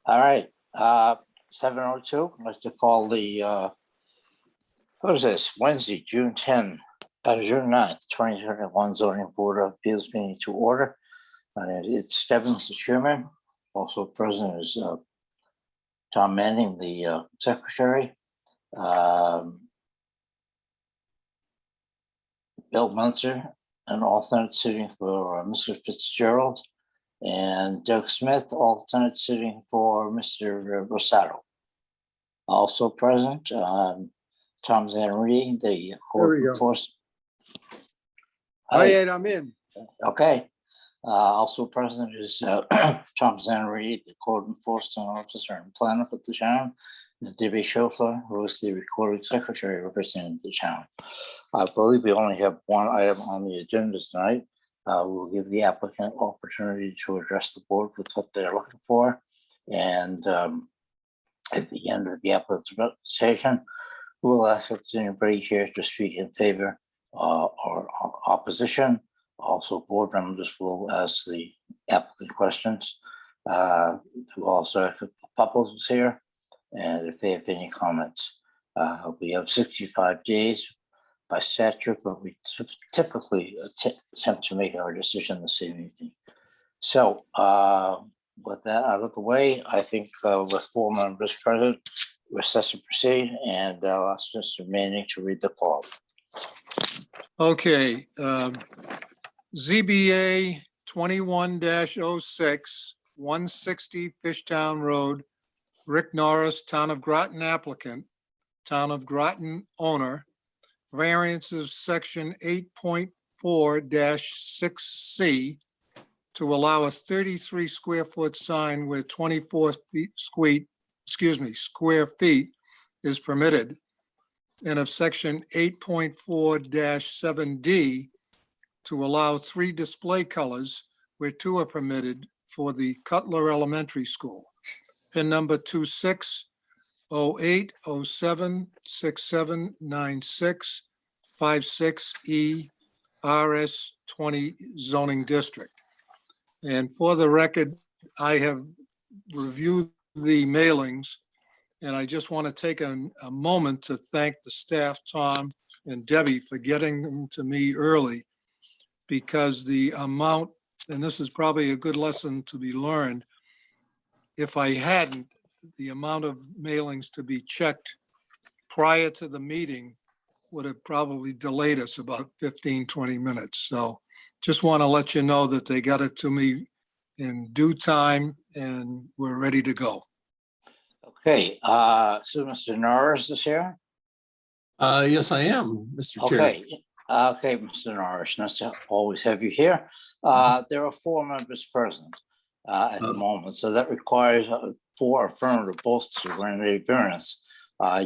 All right, 7:02, I'd like to call the, what is this, Wednesday, June 9th, 2021 zoning board of appeals meeting to order. And it's Devin, Mr. Chairman. Also present is Tom Manning, the secretary. Bill Munzer, an alternate sitting for Mr. Fitzgerald, and Doug Smith, alternate sitting for Mr. Rosato. Also present, Tom Zanardi, the code enforcement. Hi, Ed, I'm in. Okay. Also present is Tom Zanardi, the code enforcement officer and planner for the town, and Debbie Schofler, who is the recording secretary representing the town. I believe we only have one item on the agenda tonight. We'll give the applicant opportunity to address the board with what they're looking for. And at the end of the applicant's presentation, we'll ask if there's anybody here to speak in favor or opposition. Also, board members will ask the applicant questions. We'll also have Pupples here, and if they have any comments. We have 65 days by statute, but we typically attempt to make our decision the same evening. So with that out of the way, I think with 4 members present, we're set to proceed, and I'll ask Mr. Manning to read the call. Okay. ZBA 21-06, 160 Fishtown Road, Rick Norris, Town of Groton applicant, Town of Groton owner, variances section 8.4-6C to allow a 33 square foot sign where 24 square feet is permitted, and of section 8.4-7D to allow 3 display colors where 2 are permitted for the Cutler Elementary School. Pin number 260807679656E RS20 zoning district. And for the record, I have reviewed the mailings, and I just want to take a moment to thank the staff, Tom and Debbie, for getting them to me early, because the amount, and this is probably a good lesson to be learned, if I hadn't, the amount of mailings to be checked prior to the meeting would have probably delayed us about 15, 20 minutes. So just want to let you know that they got it to me in due time and we're ready to go. Okay, so Mr. Norris is here? Yes, I am, Mr. Chair. Okay, okay, Mr. Norris, nice to always have you here. There are 4 members present at the moment, so that requires 4 affirmative votes to grant a variance.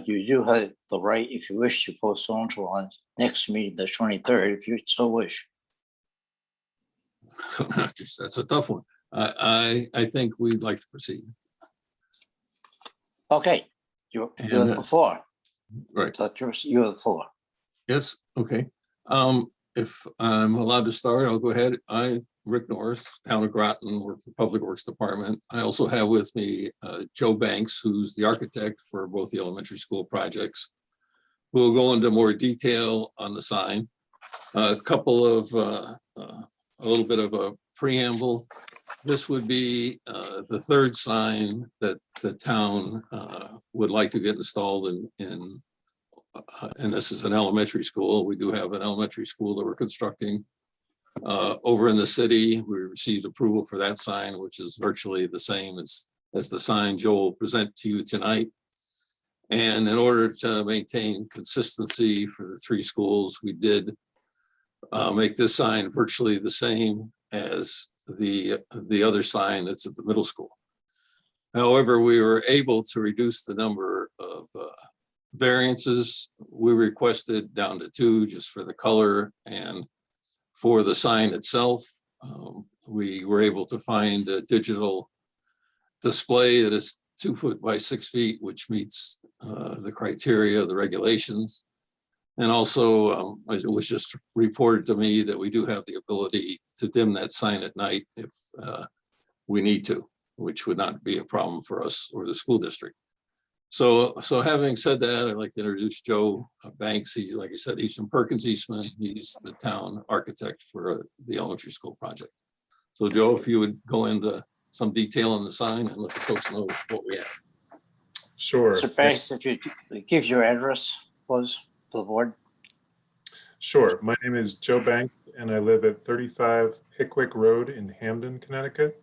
You do have the right, if you wish, to postpone to our next meeting, the 23rd, if you so wish. That's a tough one. I think we'd like to proceed. Okay, you're the floor. Right. So you're the floor. Yes, okay. If I'm allowed to start, I'll go ahead. Rick Norris, Town of Groton, work for Public Works Department. I also have with me Joe Banks, who's the architect for both the elementary school projects. We'll go into more detail on the sign. A couple of, a little bit of a preamble. This would be the 3rd sign that the town would like to get installed in and this is an elementary school. We do have an elementary school that we're constructing over in the city. We received approval for that sign, which is virtually the same as the sign Joe will present to you tonight. And in order to maintain consistency for the 3 schools, we did make this sign virtually the same as the other sign that's at the middle school. However, we were able to reduce the number of variances we requested down to 2 just for the color, and for the sign itself, we were able to find a digital display that is 2 foot by 6 feet, which meets the criteria, the regulations. And also, it was just reported to me that we do have the ability to dim that sign at night if we need to. which would not be a problem for us or the school district. So having said that, I'd like to introduce Joe Banks. He's, like I said, he's from Perkins Eastman. He's the town architect for the elementary school project. So Joe, if you would go into some detail on the sign and let the folks know what we have. Sure. So Banks, if you give your address, please, for the board. Sure. My name is Joe Banks, and I live at 35 Pickwick Road in Hamden, Connecticut.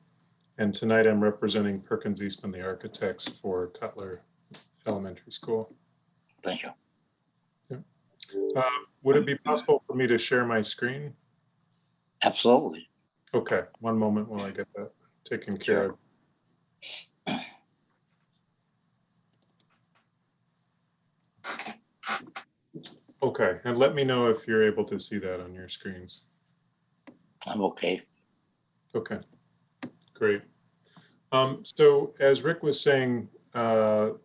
And tonight I'm representing Perkins Eastman, the architects for Cutler Elementary School. Thank you. Would it be possible for me to share my screen? Absolutely. Okay, one moment while I get that taken care of. Okay, and let me know if you're able to see that on your screens. I'm okay. Okay, great. So as Rick was saying, the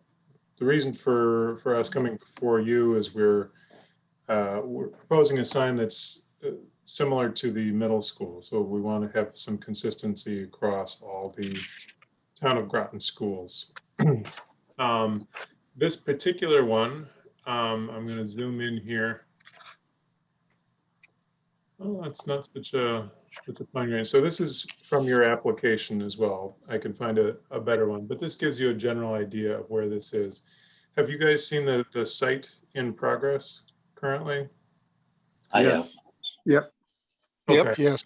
reason for us coming before you is we're proposing a sign that's similar to the middle school. So we want to have some consistency across all the town of Groton schools. This particular one, I'm going to zoom in here. Oh, that's not such a fine range. So this is from your application as well. I can find a better one, but this gives you a general idea of where this is. Have you guys seen the site in progress currently? I have. Yes. Yep. Okay. Yep, yes.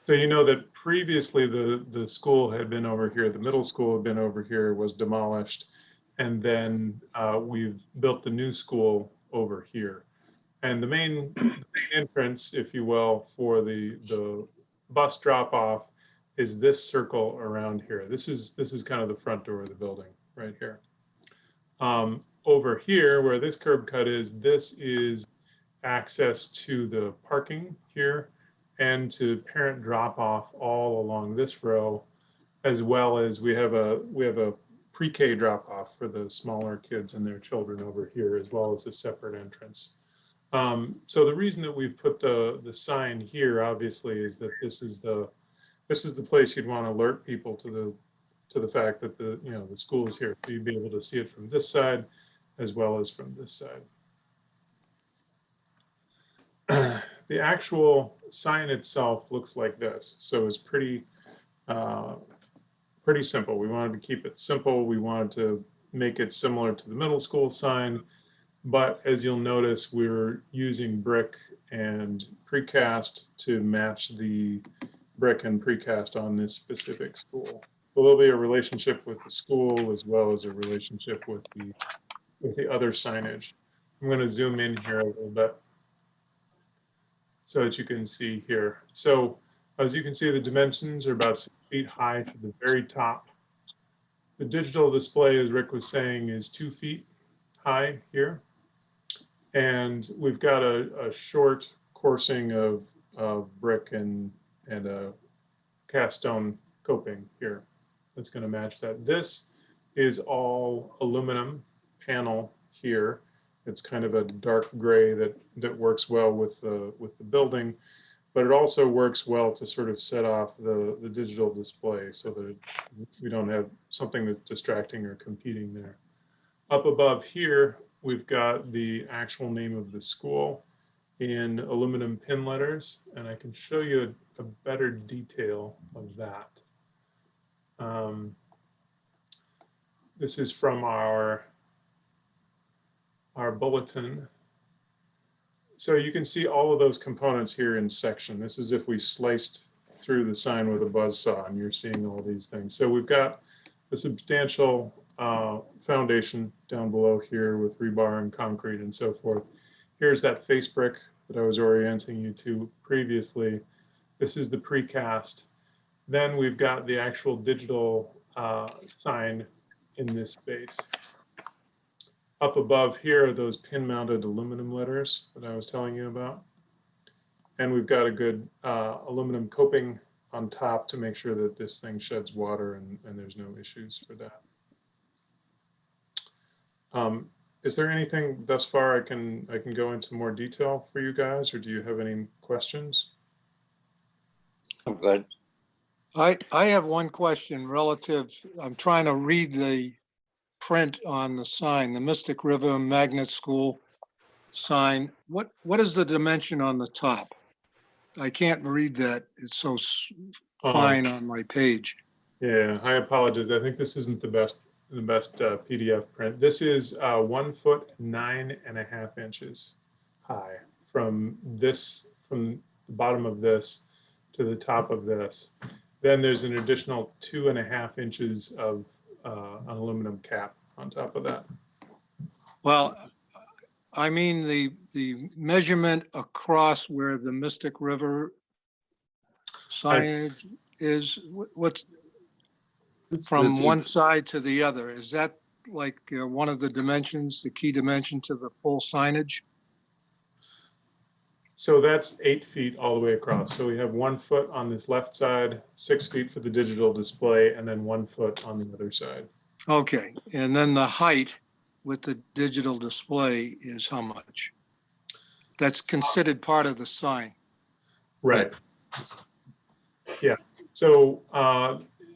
So you know that previously the school had been over here, the middle school had been over here, was demolished, and then we've built the new school over here. And the main entrance, if you will, for the bus drop off is this circle around here. This is kind of the front door of the building right here. Over here, where this curb cut is, this is access to the parking here and to parent drop off all along this row, as well as we have a pre-K drop off for the smaller kids and their children over here, as well as a separate entrance. So the reason that we've put the sign here, obviously, is that this is the place you'd want to alert people to the fact that the school is here. So you'd be able to see it from this side as well as from this side. The actual sign itself looks like this. So it's pretty simple. We wanted to keep it simple. We wanted to make it similar to the middle school sign. But as you'll notice, we're using brick and precast to match the brick and precast on this specific school. So there'll be a relationship with the school as well as a relationship with the other signage. I'm going to zoom in here a little bit so that you can see here. So as you can see, the dimensions are about 6 feet high to the very top. The digital display, as Rick was saying, is 2 feet high here. And we've got a short coursing of brick and a cast stone coping here that's going to match that. This is all aluminum panel here. It's kind of a dark gray that works well with the building, but it also works well to sort of set off the digital display so that we don't have something that's distracting or competing there. Up above here, we've got the actual name of the school in aluminum pin letters, and I can show you a better detail of that. This is from our bulletin. So you can see all of those components here in section. This is if we sliced through the sign with a buzzsaw, and you're seeing all these things. So we've got a substantial foundation down below here with rebar and concrete and so forth. Here's that face brick that I was orienting you to previously. This is the precast. Then we've got the actual digital sign in this space. Up above here are those pin-mounted aluminum letters that I was telling you about. And we've got a good aluminum coping on top to make sure that this thing sheds water and there's no issues for that. Is there anything thus far I can go into more detail for you guys, or do you have any questions? I'm good. I have one question relative, I'm trying to read the print on the sign, the Mystic River Magnet School sign. What is the dimension on the top? I can't read that. It's so fine on my page. Yeah, I apologize. I think this isn't the best PDF print. This is 1 foot 9.5 inches high from the bottom of this to the top of this. Then there's an additional 2.5 inches of an aluminum cap on top of that. Well, I mean, the measurement across where the Mystic River signage is, what's from That's one side to the other? Is that like one of the dimensions, the key dimension to the full signage? So that's 8 feet all the way across. So we have 1 foot on this left side, 6 feet for the digital display, and then 1 foot on the other side. Okay, and then the height with the digital display is how much? That's considered part of the sign. Right. Yeah. So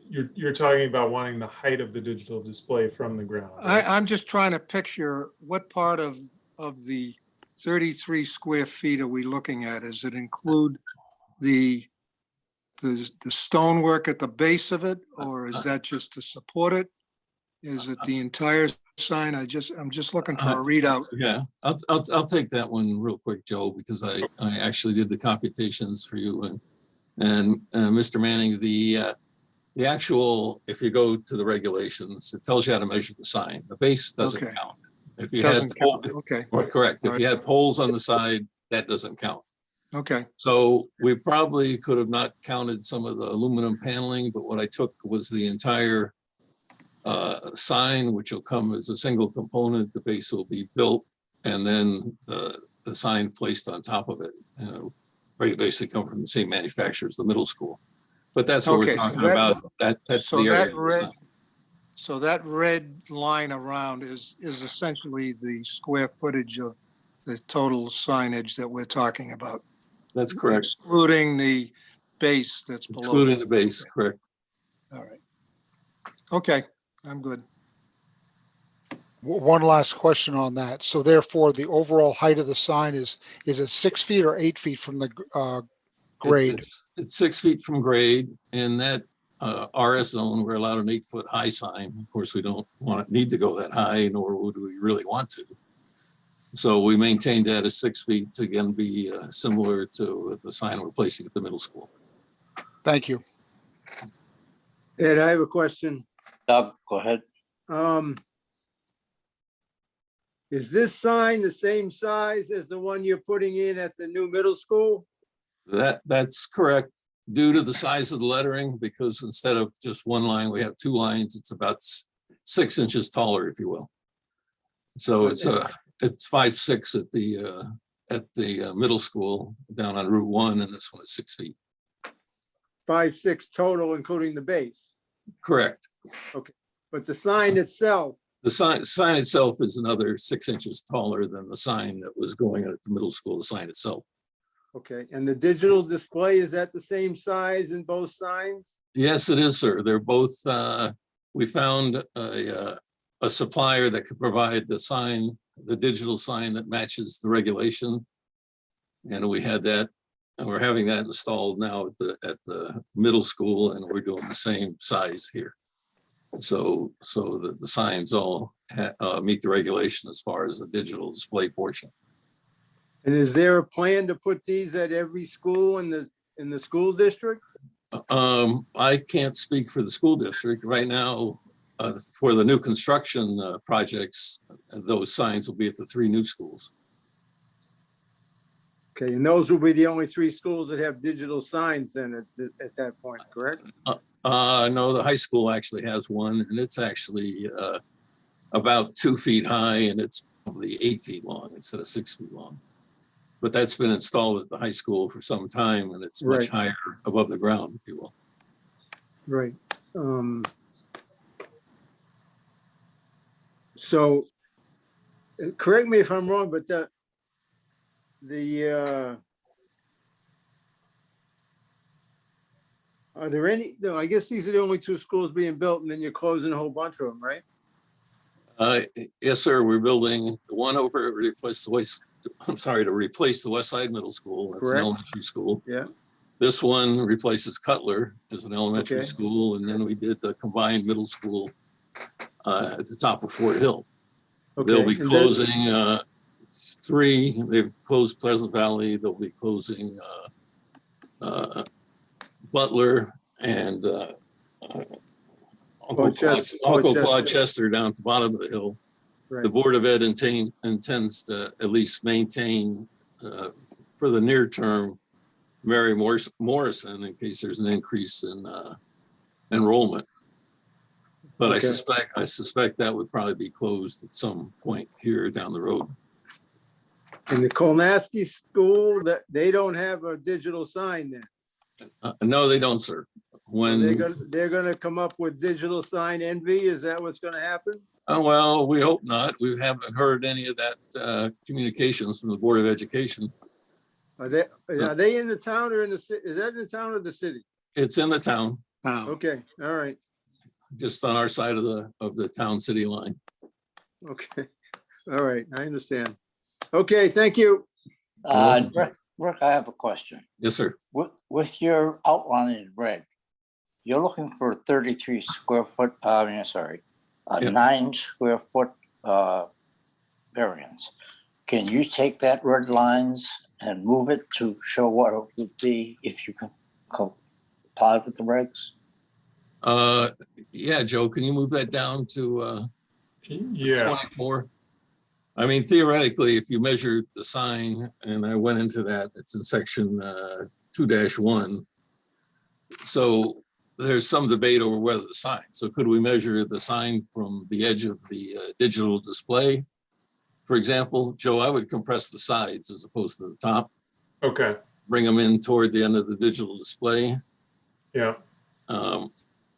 you're talking about wanting the height of the digital display from the ground. Right? I'm just trying to picture what part of the 33 square feet are we looking at? Does it include the stonework at the base of it, or is that just to support it? Is it the entire sign? I'm just looking for a readout. Yeah, I'll take that one real quick, Joe, because I actually did the computations for you and Mr. Manning, the actual, if you go to the regulations, it tells you how to measure the sign. The base doesn't Okay. count. If you Doesn't had, count. Okay, correct, All if you had poles on the side, that doesn't count. okay, So we probably could have not counted some of the aluminum paneling, but what I took was the entire sign, which will come as a single component. The base will be built, and then the sign placed on top of it. Very basically come from the same manufacturer as the middle school. But that's what we're Okay, so talking that- about. That's so the area. that red, so that red line around is essentially the square footage of the total signage that we're talking about, That's correct. excluding the base that's below. Excluding the base, correct. All right. Okay, I'm good. One last question on that. So therefore, the overall height of the sign is it 6 feet or 8 feet from the grade? It's 6 feet from grade. In that RS zone, we're allowed an 8-foot high sign. Of course, we don't need to go that high, nor would we really want to. So we maintained that as 6 feet to again be similar to the sign we're placing at the middle school. Thank you. Ed, I have a question. Doug, go ahead. Is this sign the same size as the one you're putting in at the new middle school? That's correct. Due to the size of the lettering, because instead of just one line, we have 2 lines. It's about 6 inches taller, if you will. So it's 5'6" at the middle school down on Route 1, and this one is 6 feet. 5'6" total, including the base. Correct. But the sign itself, The sign itself is another 6 inches taller than the sign that was going at the middle school, the sign itself. okay, and the digital display, is that the same size in both signs? Yes, it is, sir. They're both, we found a supplier that could provide the sign, the digital sign that matches the regulation. And we had that, and we're having that installed now at the middle school, and we're doing the same size here. So that the signs all meet the regulation as far as the digital display portion. And is there a plan to put these at every school in the school district? I can't speak for the school district right now. For the new construction projects, those signs will be at the 3 new schools. Okay, and those will be the only 3 schools that have digital signs then at that point, correct? No, the high school actually has one, and it's actually about 2 feet high, and it's probably 8 feet long instead of 6 feet long. But that's been installed at the high school for some time, and it's much higher above the ground, if you will. Right. So, correct me if I'm wrong, but Are there any, no, I guess these are the only two schools being built and then you're closing a whole bunch of them, right? Yes, sir. We're building the one over to replace the to replace the West Side Middle School. That's an Correct. elementary school. Yeah, This one replaces Cutler as an elementary Okay. school, and then we did the combined middle school at the top of Fort Hill. okay. They'll be And then- closing three. They've closed Pleasant Valley. They'll be closing Butler and Uncle Claude Chester down at the bottom of the hill. Right. The Board of Ed intends to at least maintain for the near term Mary Morrison in case there's an increase in enrollment. But Okay. I suspect that would probably be closed at some point here down the road. And the Kolnaski School, that they don't have a digital sign then. No, they don't, sir. So they're gonna come up with digital sign envy. Is that what's gonna happen? Well, we hope not. We haven't heard any of that communications from the Board of Education. Are they in the town or in the city? Is that in the town or the city? It's in the town, Okay, all right, just on our side of the town-city line. okay, all right, I understand. Okay, thank you. Rick, I have a question. Yes, sir. With your outline in red, you're looking for a 33 square foot, a Yeah. 9 square foot variance. Can you take that red lines and move it to show what it would be if you can comply with the regs? Yeah, Joe, can you move that down to Yeah, 24? I mean, theoretically, if you measured the sign, and I went into that, it's in section 2-1. So there's some debate over whether the sign. So could we measure the sign from the edge of the digital display? For example, Joe, I would compress the sides as opposed to the top, okay, bring them in toward the end of the digital display. yeah,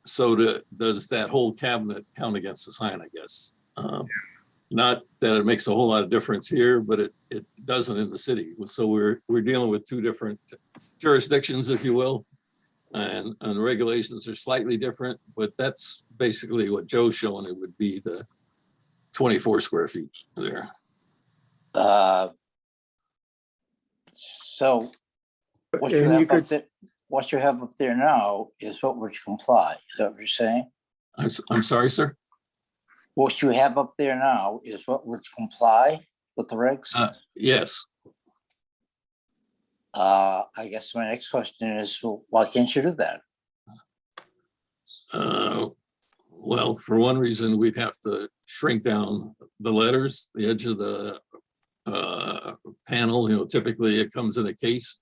So does that whole cabinet count against the sign, I guess? Not that it makes a whole lot of difference here, but it doesn't in the city. So we're dealing with two different jurisdictions, if you will. And the regulations are slightly different, but that's basically what Joe's showing. It would be the 24 square feet there. So what you And you have up could, there, what you have up there now is what would comply. Is that what you're saying? I'm sorry, sir. What you have up there now is what would comply with the regs? Yes. I guess my next question is, well, why can't you do that? Well, for one reason, we'd have to shrink down the letters, the edge of the panel. You know, typically it comes in a case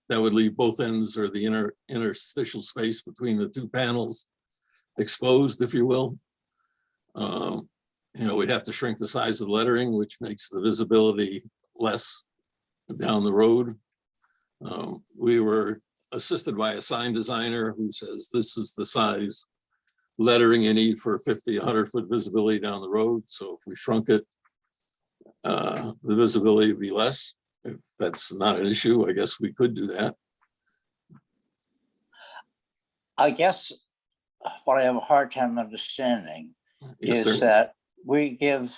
that would leave both ends or the interstitial space between the two panels exposed, if you will. You know, we'd have to shrink the size of the lettering, which makes the visibility less down the road. We were assisted by a sign designer who says this is the size lettering you need for 50, 100-foot visibility down the road. So if we shrunk it, the visibility would be less. If that's not an issue, I guess we could do that. I guess what I have a hard time understanding Yes, is sir. that we give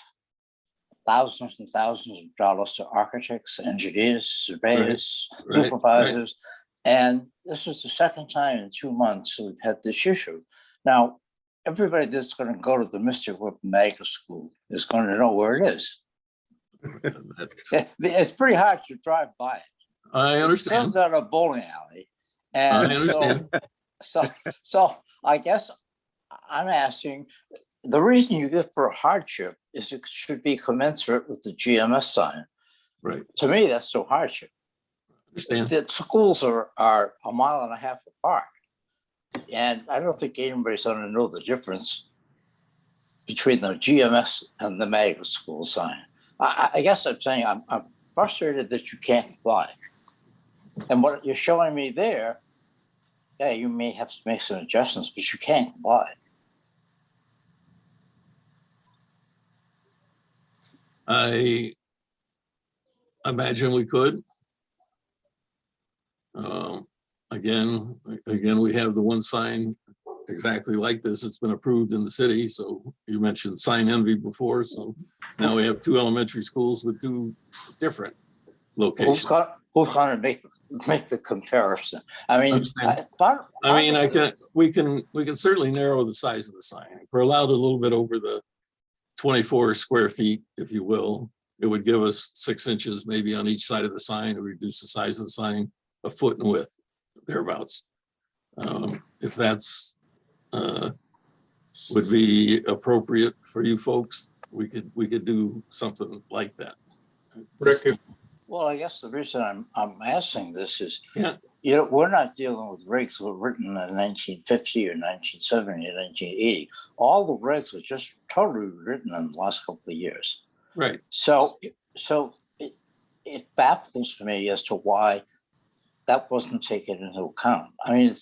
thousands and thousands of dollars to architects, engineers, surveyors, right, supervisors. And this is the second time in 2 months we've had this issue. Now, everybody that's going to go to the Mystic Whip Magna School is going to know where it is. It's pretty hard to drive by it. I It understand. turns out a bowling alley. I And understand. so I guess I'm asking, the reason you give for a hardship is it should be commensurate with the GMS sign. Right. To me, that's no hardship. Understand. The schools are 1.5 miles apart. And I don't think anybody's going to know the difference between the GMS and the magnet school sign. I guess I'm saying I'm frustrated that you can't comply. And what you're showing me there, yeah, you may have to make some adjustments, but you can't comply. I imagine we could. Again, we have the one sign exactly like this. It's been approved in the city. So you mentioned sign envy before. So now we have 2 elementary schools with 2 different locations. Who's gonna make the comparison? I mean, Understand. We can certainly narrow the size of the sign. If we're allowed a little bit over the 24 square feet, if you will, it would give us 6 inches maybe on each side of the sign, or reduce the size of the sign a foot in width, thereabouts. If that's would be appropriate for you folks, we could do something like that. Rick, well, I guess the reason I'm asking this is, Yeah. you know, we're not dealing with regs that were written in 1950 or 1970 or 1980. All the regs were just totally written in the last couple of years. Right. So it baffles me as to why that wasn't taken into account. I mean,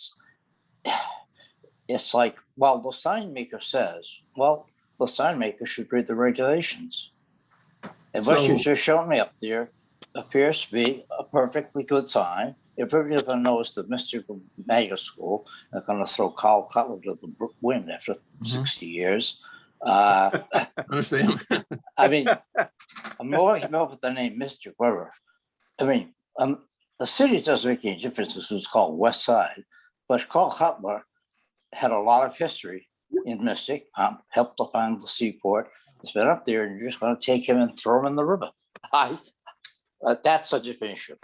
it's like, well, the sign maker says, well, the sign maker should read the regulations. And what you just showed me up there appears to be a perfectly good sign. If everybody's going to know it's the Mystical Mega School, they're going to throw Carl Cutler to the wind after 60 years. Understand? I mean, I'm always up with the name Mystic River. I mean, the city doesn't make any difference as it's called West Side, but Carl Cutler had a lot of history in Mystic, helped to find the seaport. He's been up there, and you're just going to take him and throw him in the river. That's such a different issue.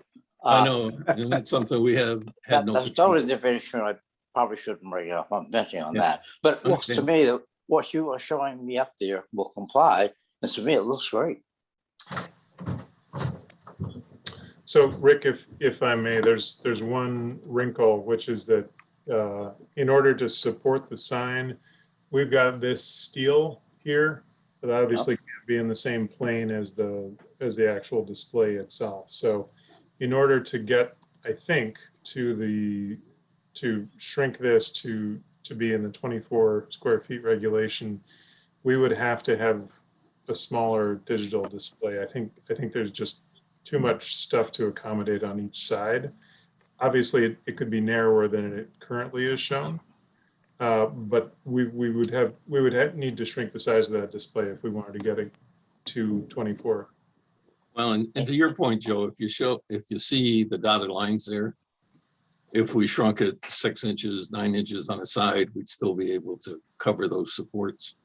I know, and that's something we have had no. That's totally a different issue. I probably shouldn't bring it up. I'm venting on that. But it looks to me that what you are showing me up there will comply. And to me, it looks great. so Rick, if I may, there's one wrinkle, which is that in order to support the sign, we've got this steel here that obviously can't be in the same plane as the actual display itself. So in order to get, I think, to shrink this to be in the 24 square feet regulation, we would have to have a smaller digital display. I think there's just too much stuff to accommodate on each side. Obviously, it could be narrower than it currently is shown, but we would need to shrink the size of that display if we wanted to get it to 24. Well, and to your point, Joe, if you see the dotted lines there, if we shrunk it 6 inches, 9 inches on the side, we'd still be able to cover those supports,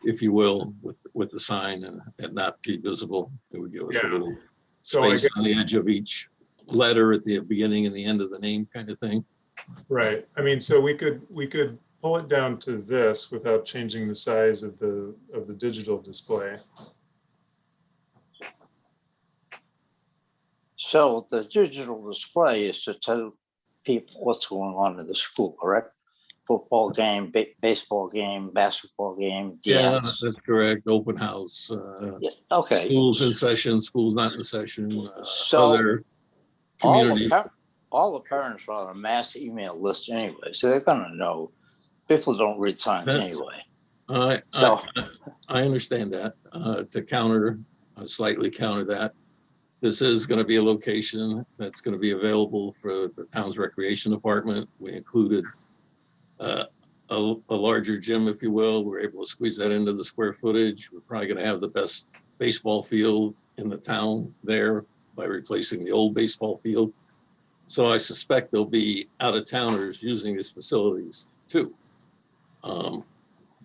if you will, with the sign and not be visible. It would give us a little space on the edge of each letter at the beginning and the end of the name, kind of thing. Right. I mean, so we could pull it down to this without changing the size of the digital display. So the digital display is to tell people what's going on in the school, correct? Football game, baseball game, basketball game, dance. Yeah, that's correct. Open house. Okay. Schools in session, schools not in session. So other community. all the parents are on a mass email list anyway, so they're going to know. People don't read signs anyway. I understand that. To slightly counter that, this is going to be a location that's going to be available for the town's recreation department. We included a larger gym, if you will. We're able to squeeze that into the square footage. We're probably going to have the best baseball field in the town there by replacing the old baseball field. So I suspect there'll be out-of-towners using these facilities too.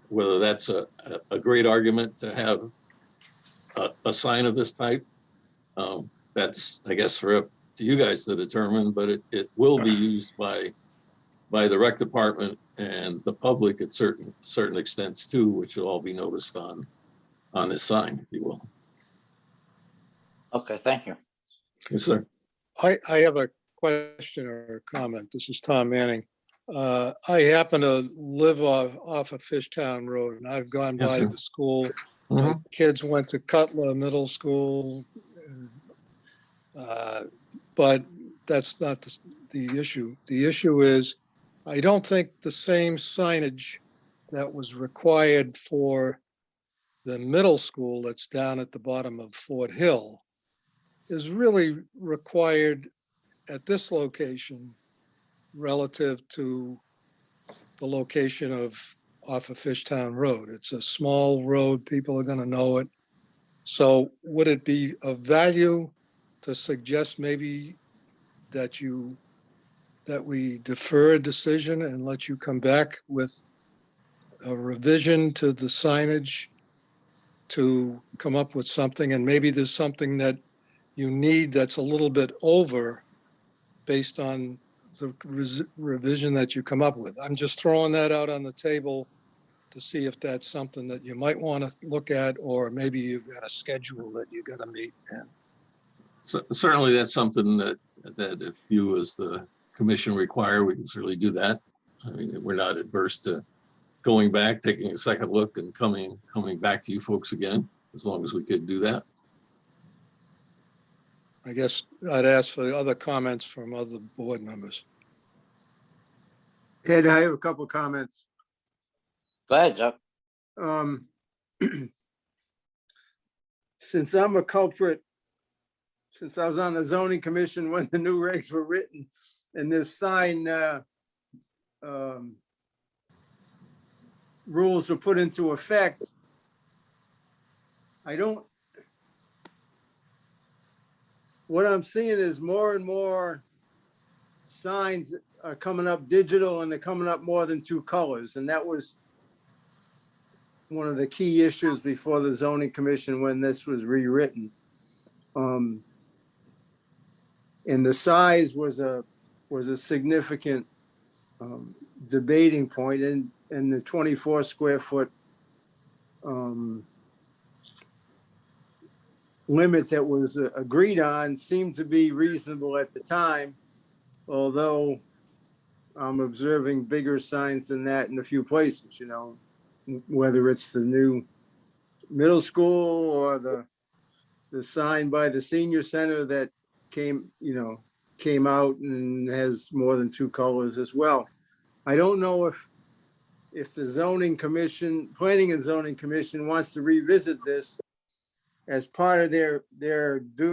Whether that's a great argument to have a sign of this type, that's, I guess, for up to you guys to determine, but it will be used by the rec department and the public at certain extents too, which will all be noticed on this sign, if you will. Okay, thank you. Yes, sir. I have a question or a comment. This is Tom Manning. I happen to live off of Fishtown Road, and I've gone by the school. My kids went to Cutler Middle School, but that's not the issue. The issue is, I don't think the same signage that was required for the middle school that's down at the bottom of Fort Hill is really required at this location relative to the location off of Fishtown Road. It's a small road, people are gonna know it. So would it be of value to suggest maybe that we defer a decision and let you come back with a revision to the signage to come up with something, and maybe there's something that you need that's a little bit over based on the revision that you come up with. I'm just throwing that out on the table to see if that's something that you might want to look at, or maybe you've got a schedule that you got to meet. And So certainly that's something that if you as the commission require, we can certainly do that. I mean, we're not adverse to going back, taking a second look and coming back to you folks again, as long as we could do that. I guess I'd ask for other comments from other board members. Ed, I have a couple of comments. Go ahead, Chuck. Since I'm a culprit, since I was on the zoning commission when the new regs were written, and this sign rules were put into effect, what I'm seeing is more and more signs are coming up digital, and they're coming up more than two colors. And that was one of the key issues before the zoning commission when this was rewritten. And the size was a significant debating point, and the 24 square foot limit that was agreed on seemed to be reasonable at the time, although I'm observing bigger signs than that in a few places, you know, whether it's the new middle school or the sign by the senior center that came out and has more than two colors as well. I don't know if the zoning commission, planning and zoning commission wants to revisit this as part of their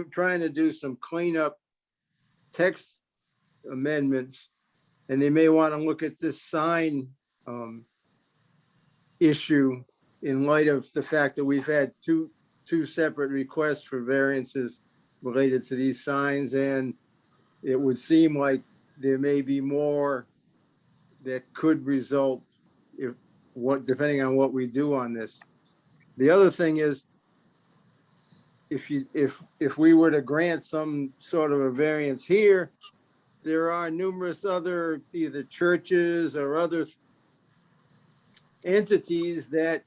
trying to do some cleanup text amendments. And they may want to look at this sign issue in light of the fact that we've had two separate requests for variances related to these signs. And it would seem like there may be more that could result depending on what we do on this. The other thing is, if we were to grant some sort of a variance here, there are numerous other either churches or other entities that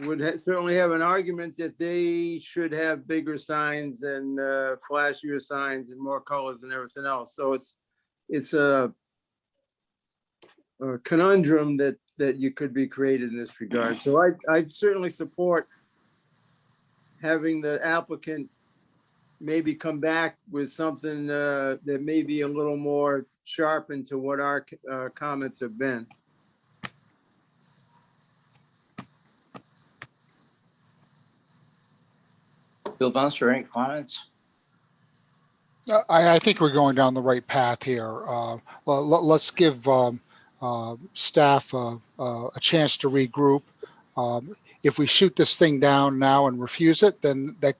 would certainly have an argument that they should have bigger signs and flashier signs and more colors and everything else. So it's a conundrum that you could be created in this regard. So I certainly support having the applicant maybe come back with something that may be a little more sharpened to what our comments have been. Bill Bunster, any comments? I think we're going down the right path here. Let's give staff a chance to regroup. If we shoot this thing down now and refuse it, then that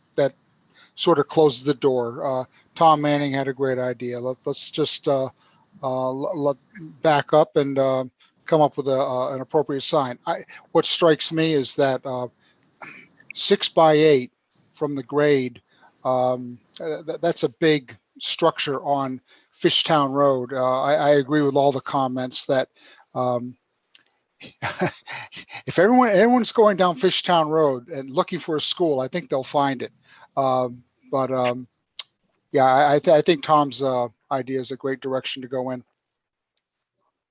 sort of closes the door. Tom Manning had a great idea. Let's just back up and come up with an appropriate sign. What strikes me is that 6 by 8 from the grade, that's a big structure on Fishtown Road. I agree with all the comments that if everyone's going down Fishtown Road and looking for a school, I think they'll find it. Yeah, I think Tom's idea is a great direction to go in.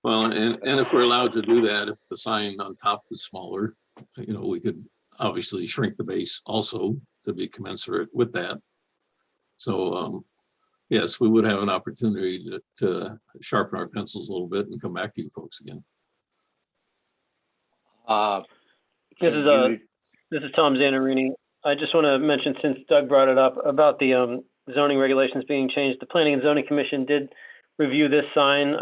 Well, and if we're allowed to do that, if the sign on top is smaller, we could obviously shrink the base also to be commensurate with that. So yes, we would have an opportunity to sharpen our pencils a little bit and come back to you folks again. This is Tom Zanarini. I just want to mention, since Doug brought it up, about the zoning regulations being changed. The Planning and Zoning Commission did review this sign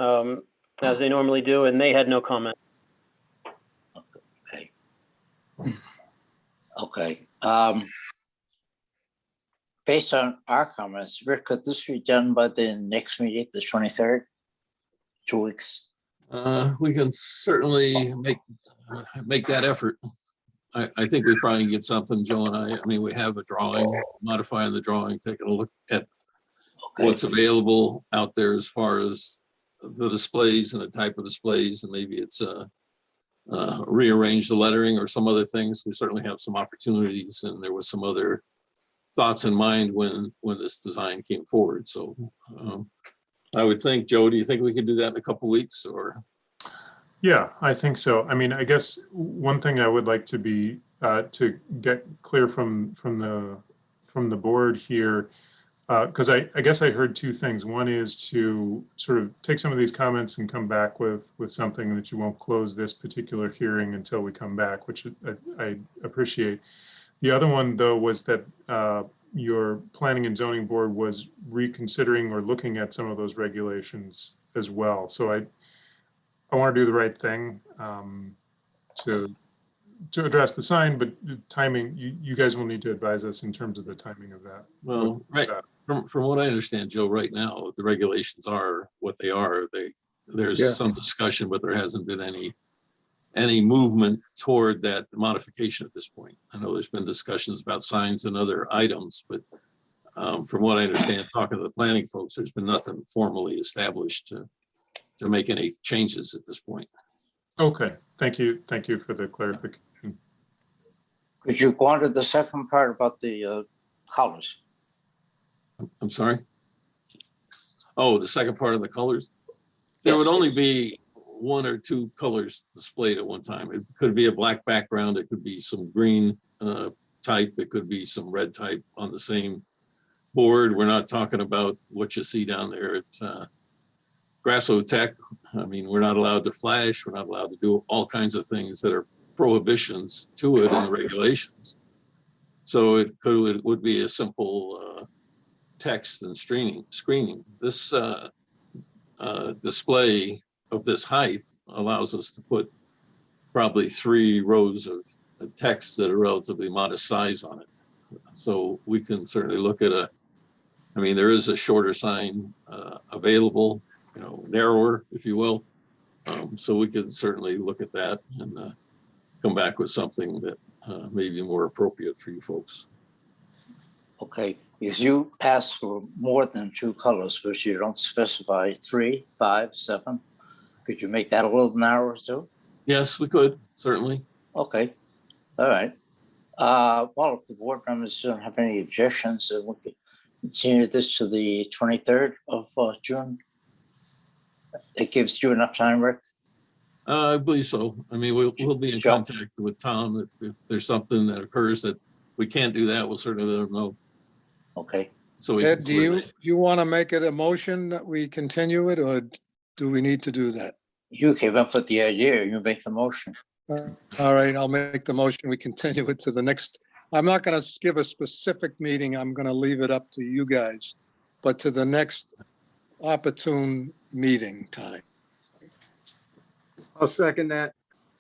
as they normally do, and they had no comment. Okay. Okay. Based on our comments, Rick, could this be done by the next meeting, the 23rd? 2 weeks? We can certainly make that effort. I think we probably get something, Joe and I mean, we have a drawing, modifying the drawing, taking a look at Okay. what's available out there as far as the displays and the type of displays, and maybe it's rearrange the lettering or some other things. We certainly have some opportunities, and there was some other thoughts in mind when this design came forward. So I would think, Joe, do you think we could do that in a couple of weeks, or? Yeah, I think so. I mean, I guess one thing I would like to be to get clear from the board here, because I guess I heard two things. One is to sort of take some of these comments and come back with something that you won't close this particular hearing until we come back, which I appreciate. The other one, though, was that your planning and zoning board was reconsidering or looking at some of those regulations as well. So I want to do the right thing to address the sign, but timing, you guys will need to advise us in terms of the timing of that. Well, right. From what I understand, Joe, right now, the regulations are what they are. There's Yeah. some discussion, but there hasn't been any movement toward that modification at this point. I know there's been discussions about signs and other items, but from what I understand, talking to the planning folks, there's been nothing formally established to make any changes at this point. Okay, thank you for the clarification. Could you go on to the second part about the colors? I'm sorry? Oh, the second part of the colors? There would Yes. only be one or two colors displayed at one time. It could be a black background, it could be some green type, it could be some red type on the same board. We're not talking about what you see down there at Grasso Tech. I mean, we're not allowed to flash, we're not allowed to do all kinds of things that are prohibitions to it in the regulations. So it would be a simple text and screening. This display of this height allows us to put probably 3 rows of text that are relatively modest size on it. So we can certainly look at I mean, there is a shorter sign available, narrower, if you will. So we could certainly look at that and come back with something that may be more appropriate for you folks. Okay, if you ask for more than 2 colors, but you don't specify 3, 5, 7, could you make that a little narrower too? Yes, we could, certainly. Okay, all right. Well, if the board members don't have any objections, we could continue this to the 23rd of June. It gives you enough time, Rick? I believe so. I mean, we'll be in Sure. contact with Tom. If there's something that occurs that we can't do that, we'll certainly let him know. Okay. So we Ed, can do you want to make it a motion that we continue it, or do we need to do that? You came up with the idea, you make the motion. All right, I'll make the motion. We continue it to the next. I'm not going to give a specific meeting. I'm going to leave it up to you guys, but to the next opportune meeting time. I'll second that.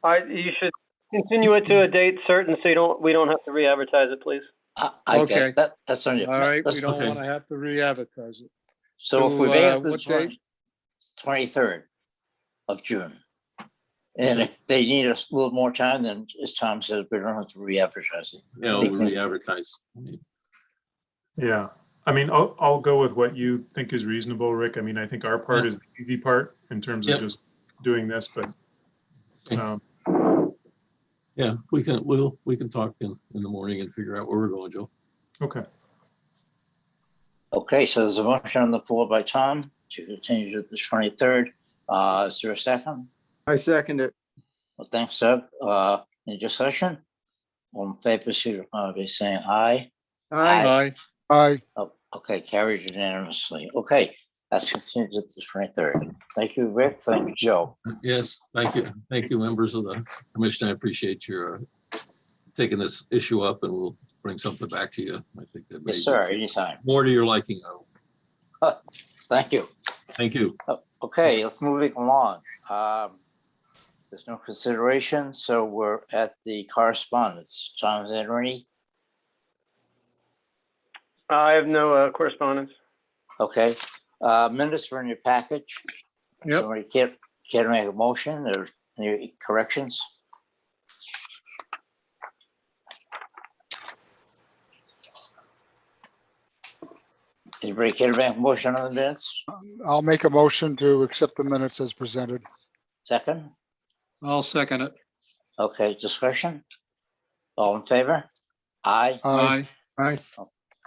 You should continue it to a date certain so we don't have to re-advertise it, please. I Okay. get that. That's on you. All right, That's we don't okay. want to have to re-advertise it. So if we To, make it the what date? 23rd of June, and if they need us a little more time, then as Tom says, we don't have to re-advertise it. we'll re-advertise. Yeah, I mean, I'll go with what you think is reasonable, Rick. I mean, I think our part is the easy part in terms of Yep. just doing this, but Yeah, we can talk in the morning and figure out where we're going, Joe. okay. Okay, so there's a motion on the floor by Tom to continue to the 23rd. Is there a second? I second it. Well, thanks, Doug. Any discussion? All in favor, signify by saying aye. Aye. Aye. Aye. Oh, okay, carried unanimously. Okay, that's continued to the 23rd. Thank you, Rick. Thank you, Joe. Yes, thank you. Thank you, members of the commission. I appreciate your taking this issue up, and we'll bring something back to you. I think that may Yes, sir, be anytime. more to your liking. Thank you. Thank you. Okay, let's move it along. There's no consideration, so we're at the correspondence. Tom Zanarini, I have no correspondence. okay. Minutes are in your package. Yep. Somebody care to make a motion or any corrections? Anybody care to make a motion on the minutes? I'll make a motion to accept the minutes as presented. Second? I'll second it. Okay, discussion? All in favor? Aye. Aye. Aye.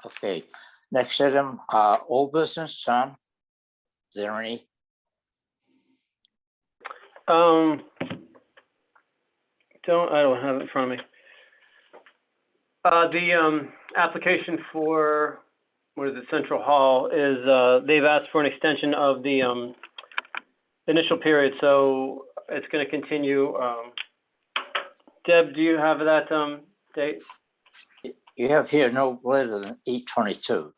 Okay, next item, old business, Tom? Is there any? I don't have it in front of me. The application for, what is it, Central Hall is, they've asked for an extension of the initial period, so it's gonna continue. Deb, do you have that date? You have here no later than 8/22.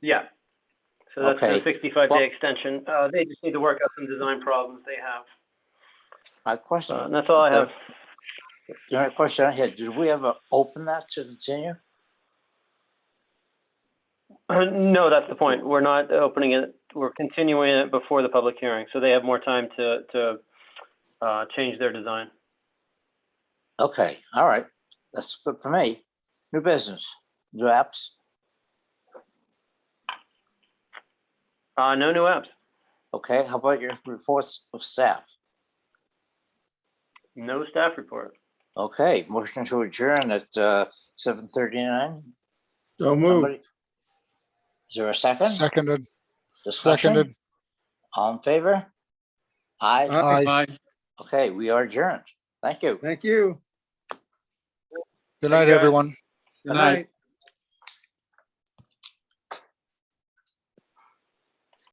Yeah. So that's a Okay. 65-day Well- extension. They just need to work out some design problems they have. My question. And that's all I have. The only question I had, did we ever open that to continue? No, that's the point. We're not opening it. We're continuing it before the public hearing, so they have more time to change their design. Okay, all right. That's good for me. New business, new apps. No new apps. Okay, how about your reports of staff? No staff report. Okay, motion to adjourn at 7:39. So move. Is there a second? Seconded. Discussion? Seconded. All in favor? Aye. Aye. Aye. Okay, we are adjourned. Thank you. Thank you. Good night, guys. everyone. Good night.